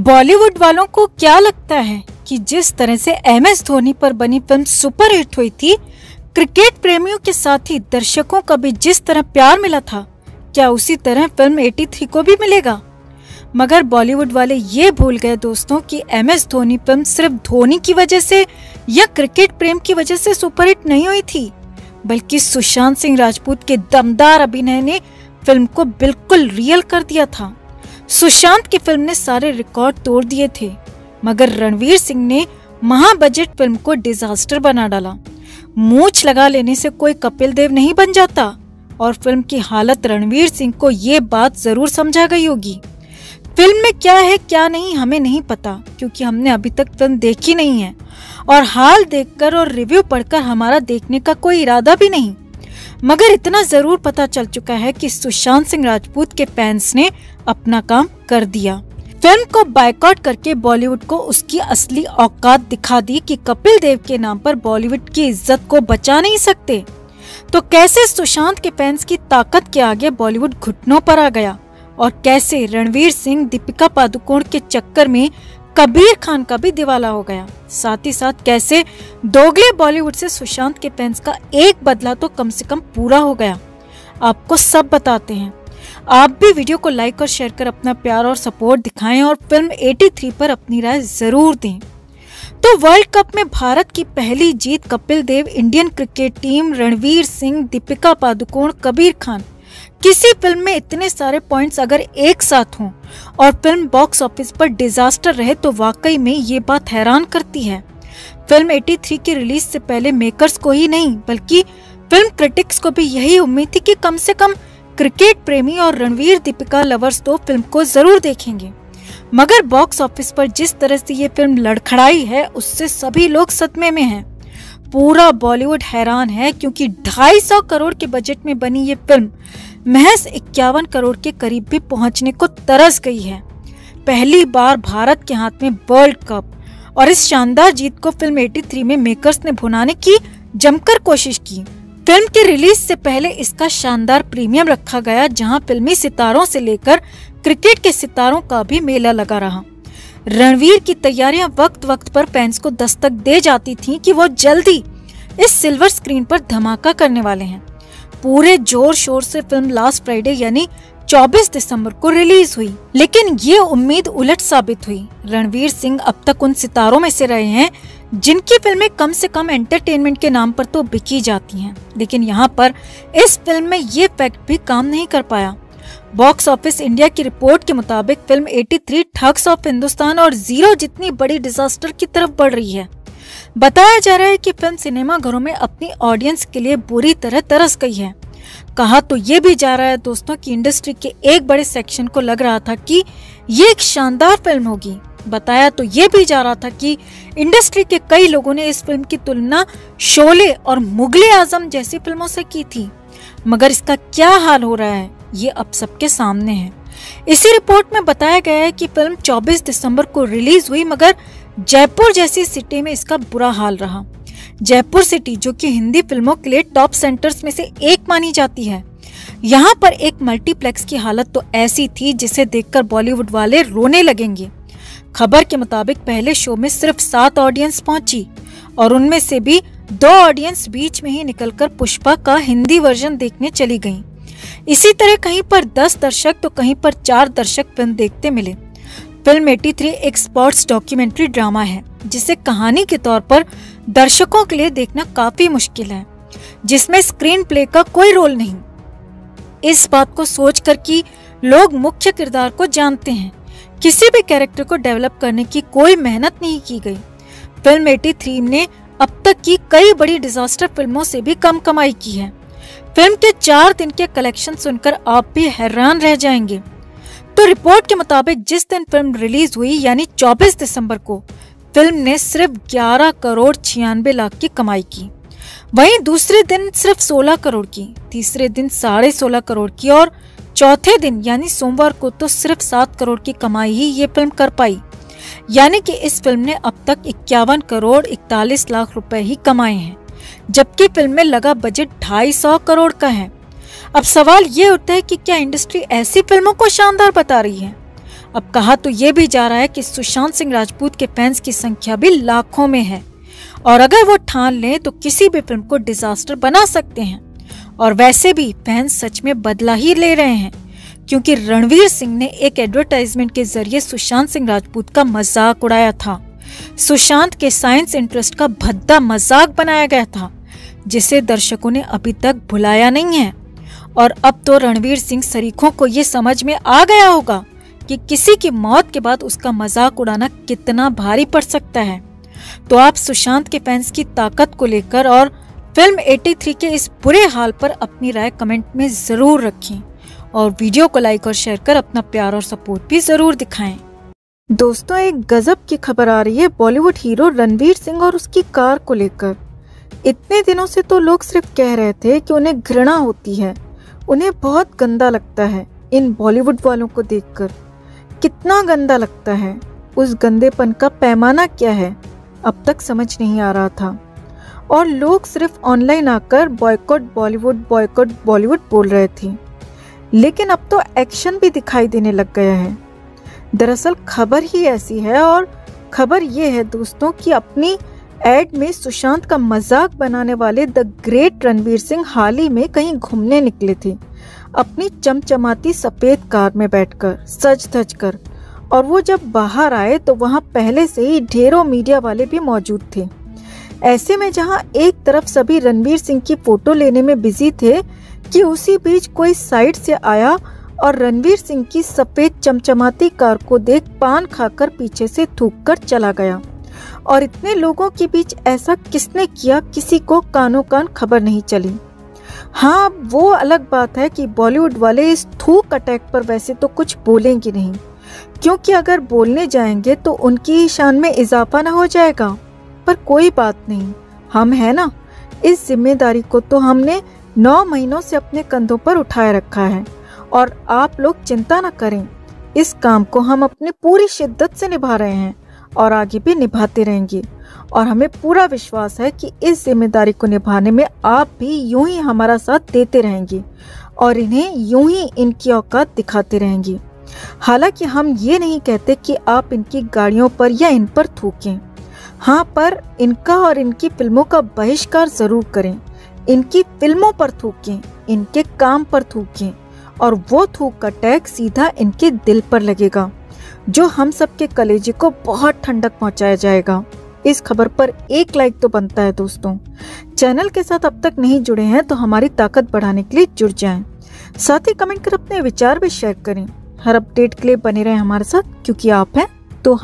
बॉलीवुड वालों को क्या लगता है कि जिस तरह से MS धोनी पर बनी फिल्म सुपर हिट हुई थी, क्रिकेट प्रेमियों के साथ ही दर्शकों का भी जिस तरह प्यार मिला था, क्या उसी तरह फिल्म 83 को भी मिलेगा? मगर बॉलीवुड वाले ये भूल गए दोस्तों कि MS धोनी फिल्म सिर्फ धोनी की वजह से या क्रिकेट प्रेम की वजह से सुपरहिट नहीं हुई थी, बल्कि सुशांत सिंह राजपूत के दमदार अभिनय ने फिल्म को बिल्कुल रियल कर दिया था। सुशांत की फिल्म ने सारे रिकॉर्ड तोड़ दिए थे, मगर रणवीर सिंह ने महाबजट फिल्म को डिजास्टर बना डाला। मूंछ लगा लेने से कोई कपिल देव नहीं बन जाता और फिल्म की हालत रणवीर सिंह को ये बात जरूर समझा गई होगी। फिल्म में क्या है क्या नहीं हमें नहीं पता, क्योंकि हमने अभी तक फिल्म देखी नहीं है और हाल देखकर और रिव्यू पढ़कर हमारा देखने का कोई इरादा भी नहीं। मगर इतना जरूर पता चल चुका है कि सुशांत सिंह राजपूत के फैंस ने अपना काम कर दिया। फिल्म को बायकॉट करके बॉलीवुड को उसकी असली औकात दिखा दी कि कपिल देव के नाम पर बॉलीवुड की इज्जत को बचा नहीं सकते। तो कैसे सुशांत के फैंस की ताकत के आगे बॉलीवुड घुटनों पर आ गया और कैसे रणवीर सिंह दीपिका पादुकोण के चक्कर में कबीर खान का भी दिवाला हो गया। साथ ही साथ कैसे दोगले बॉलीवुड से सुशांत के फैंस का एक बदला तो कम से कम पूरा हो गया, आपको सब बताते हैं। आप भी वीडियो को लाइक और शेयर कर अपना प्यार और सपोर्ट दिखाएं और फिल्म 83 पर अपनी राय जरूर दें। तो वर्ल्ड कप में भारत की पहली जीत, Kapil Dev, Indian cricket team, Ranveer Singh, Deepika Padukone, Kabir Khan, किसी फिल्म में इतने सारे पॉइंट्स अगर एक साथ हों और फिल्म बॉक्स ऑफिस पर डिजास्टर रहे तो वाकई में ये बात हैरान करती है। फिल्म 83 की रिलीज से पहले मेकर्स को ही नहीं बल्कि फिल्म क्रिटिक्स को भी यही उम्मीद थी कि कम से कम क्रिकेट प्रेमी और रणवीर दीपिका लवर्स तो फिल्म को जरूर देखेंगे। मगर बॉक्स ऑफिस पर जिस तरह से ये फिल्म लड़खड़ाई है उससे सभी लोग सदमे में हैं। पूरा बॉलीवुड हैरान है क्योंकि 250 करोड़ के बजट में बनी ये फिल्म महज 51 करोड़ के करीब भी पहुंचने को तरस गई है। पहली बार भारत के हाथ में वर्ल्ड कप और इस शानदार जीत को फिल्म 83 में मेकर्स ने भुनाने की जमकर कोशिश की। फिल्म की रिलीज से पहले इसका शानदार प्रीमियम रखा गया, जहां फिल्मी सितारों से लेकर क्रिकेट के सितारों का भी मेला लगा रहा। रणवीर की तैयारियां वक्त वक्त पर फैंस को दस्तक दे जाती थीं कि वो जल्दी इस सिल्वर स्क्रीन पर धमाका करने वाले हैं। पूरे जोर शोर से फिल्म लास्ट फ्राइडे यानी 24 दिसंबर को रिलीज हुई, लेकिन ये उम्मीद उलट साबित हुई। रणवीर सिंह अब तक उन सितारों में से रहे हैं जिनकी फिल्में कम से कम एंटरटेनमेंट के नाम पर तो बिकी जाती हैं, लेकिन यहाँ पर इस फिल्म में ये फैक्ट भी काम नहीं कर पाया। बॉक्स ऑफिस इंडिया की रिपोर्ट के मुताबिक फिल्म 83 ठग्स ऑफ हिंदुस्तान और जीरो जितनी बड़ी डिजास्टर की तरफ बढ़ रही है। बताया जा रहा है कि फिल्म सिनेमा घरों में अपनी ऑडियंस के लिए बुरी तरह तरस गई है। कहा तो ये भी जा रहा है दोस्तों कि इंडस्ट्री के एक बड़े सेक्शन को लग रहा था कि ये एक शानदार फिल्म होगी। बताया तो ये भी जा रहा था कि इंडस्ट्री के कई लोगों ने इस फिल्म की तुलना शोले और मुगले आजम जैसी फिल्मों से की थी, मगर इसका क्या हाल हो रहा है ये अब सबके सामने है। इसी रिपोर्ट में बताया गया है कि फिल्म 24 दिसंबर को रिलीज हुई, मगर जयपुर जैसी सिटी में इसका बुरा हाल रहा। जयपुर सिटी जो कि हिंदी फिल्मों के लिए टॉप सेंटर्स में से एक मानी जाती है, यहाँ पर एक मल्टीप्लेक्स की हालत तो ऐसी थी जिसे देखकर बॉलीवुड वाले रोने लगेंगे। खबर के मुताबिक पहले शो में सिर्फ 7 ऑडियंस पहुंची और उनमें से भी 2 ऑडियंस बीच में ही निकलकर पुष्पा का हिंदी वर्जन देखने चली गईं। इसी तरह कहीं पर 10 दर्शक तो कहीं पर 4 दर्शक फिल्म देखते मिले। फिल्म 83 एक स्पोर्ट्स डॉक्यूमेंट्री ड्रामा है जिसे कहानी के तौर पर दर्शकों के लिए देखना काफी मुश्किल है, जिसमें स्क्रीन प्ले का कोई रोल नहीं। इस बात को सोचकर कि लोग मुख्य किरदार को जानते हैं, किसी भी कैरेक्टर को डेवलप करने की कोई मेहनत नहीं की गई। फिल्म 83 ने अब तक की कई बड़ी डिजास्टर फिल्मों से भी कम कमाई की है। फिल्म के 4 दिन के कलेक्शन सुनकर आप भी हैरान रह जाएंगे। तो रिपोर्ट के मुताबिक जिस दिन फिल्म रिलीज हुई यानी 24 दिसंबर को फिल्म ने सिर्फ 11 करोड़ 96 लाख की कमाई की। वहीं दूसरे दिन सिर्फ 16 करोड़ की, तीसरे दिन 16.5 करोड़ की और चौथे दिन यानी सोमवार को तो सिर्फ 7 करोड़ की कमाई ही ये फिल्म कर पाई। यानी कि इस फिल्म ने अब तक 51 करोड़ 41 लाख रुपए ही कमाए हैं, जबकि फिल्म में लगा बजट 250 करोड़ का है। अब सवाल ये उठता है कि क्या इंडस्ट्री ऐसी फिल्मों को शानदार बता रही है? अब कहा तो ये भी जा रहा है कि सुशांत सिंह राजपूत के फैंस की संख्या भी लाखों में है और अगर वो ठान लें तो किसी भी फिल्म को डिजास्टर बना सकते हैं। और वैसे भी फैंस सच में बदला ही ले रहे हैं, क्योंकि रणवीर सिंह ने एक एडवर्टाइजमेंट के जरिए सुशांत सिंह राजपूत का मजाक उड़ाया था। सुशांत के साइंस इंटरेस्ट का भद्दा मजाक बनाया गया था, जिसे दर्शकों ने अभी तक भुलाया नहीं है। और अब तो रणवीर सिंह सरीखों को ये समझ में आ गया होगा कि किसी की मौत के बाद उसका मजाक उड़ाना कितना भारी पड़ सकता है। तो आप सुशांत के फैंस की ताकत को लेकर और फिल्म 83 के इस बुरे हाल पर अपनी राय कमेंट में जरूर रखें और वीडियो को लाइक और शेयर कर अपना प्यार और सपोर्ट भी जरूर दिखाएं। दोस्तों, एक गजब की खबर आ रही है बॉलीवुड हीरो रणवीर सिंह और उसकी कार को लेकर। इतने दिनों से तो लोग सिर्फ कह रहे थे कि उन्हें घृणा होती है, उन्हें बहुत गंदा लगता है इन बॉलीवुड वालों को देखकर। कितना गंदा लगता है, उस गंदेपन का पैमाना क्या है, अब तक समझ नहीं आ रहा था। और लोग सिर्फ ऑनलाइन आकर बॉयकॉट बॉलीवुड बोल रहे थे, लेकिन अब तो एक्शन भी दिखाई देने लग गया है। दरअसल खबर ही ऐसी है, और खबर ये है दोस्तों कि अपनी एड में सुशांत का मजाक बनाने वाले द ग्रेट रणवीर सिंह हाल ही में कहीं घूमने निकले थे, अपनी चमचमाती सफेद कार में बैठकर सज धज कर। और वो जब बाहर आए तो वहां पहले से ही ढेरों मीडिया वाले भी मौजूद थे। ऐसे में जहां एक तरफ सभी रणवीर सिंह की फोटो लेने में बिजी थे कि उसी बीच कोई साइड से आया और रणवीर सिंह की सफेद चमचमाती कार को देख पान खाकर पीछे से थूक कर चला गया। और इतने लोगों के बीच ऐसा किसने किया, किसी को कानों कान खबर नहीं चली। हाँ, वो अलग बात है कि बॉलीवुड वाले इस थूक अटैक पर वैसे तो कुछ बोलेंगे नहीं, क्योंकि अगर बोलने जाएंगे तो उनकी शान में इजाफा ना हो जाएगा। पर कोई बात नहीं, हम है ना, इस जिम्मेदारी को तो हमने 9 महीनों से अपने कंधों पर उठाए रखा है। और आप लोग चिंता न करें, इस काम को हम अपनी पूरी शिद्दत से निभा रहे हैं और आगे भी निभाते रहेंगे। और हमें पूरा विश्वास है कि इस जिम्मेदारी को निभाने में आप भी यूं ही हमारा साथ देते रहेंगे और इन्हें यूं ही इनकी औकात दिखाते रहेंगे। हालांकि हम ये नहीं कहते कि आप इनकी गाड़ियों पर या इन पर थूकें, हाँ, पर इनका और इनकी फिल्मों का बहिष्कार जरूर करें। इनकी फिल्मों पर थूकें, इनके काम पर थूकें, और वो थूक का टैग सीधा इनके दिल पर लगेगा, जो हम सबके कलेजे को बहुत ठंडक पहुंचाया जाएगा। इस खबर पर एक लाइक तो बनता है दोस्तों। चैनल के साथ अब तक नहीं जुड़े हैं तो हमारी ताकत बढ़ाने के लिए जुड़ जाएं। साथ ही कमेंट कर अपने विचार भी शेयर करें। हर अपडेट के लिए बने रहें हमारे साथ, क्योंकि आप हैं तो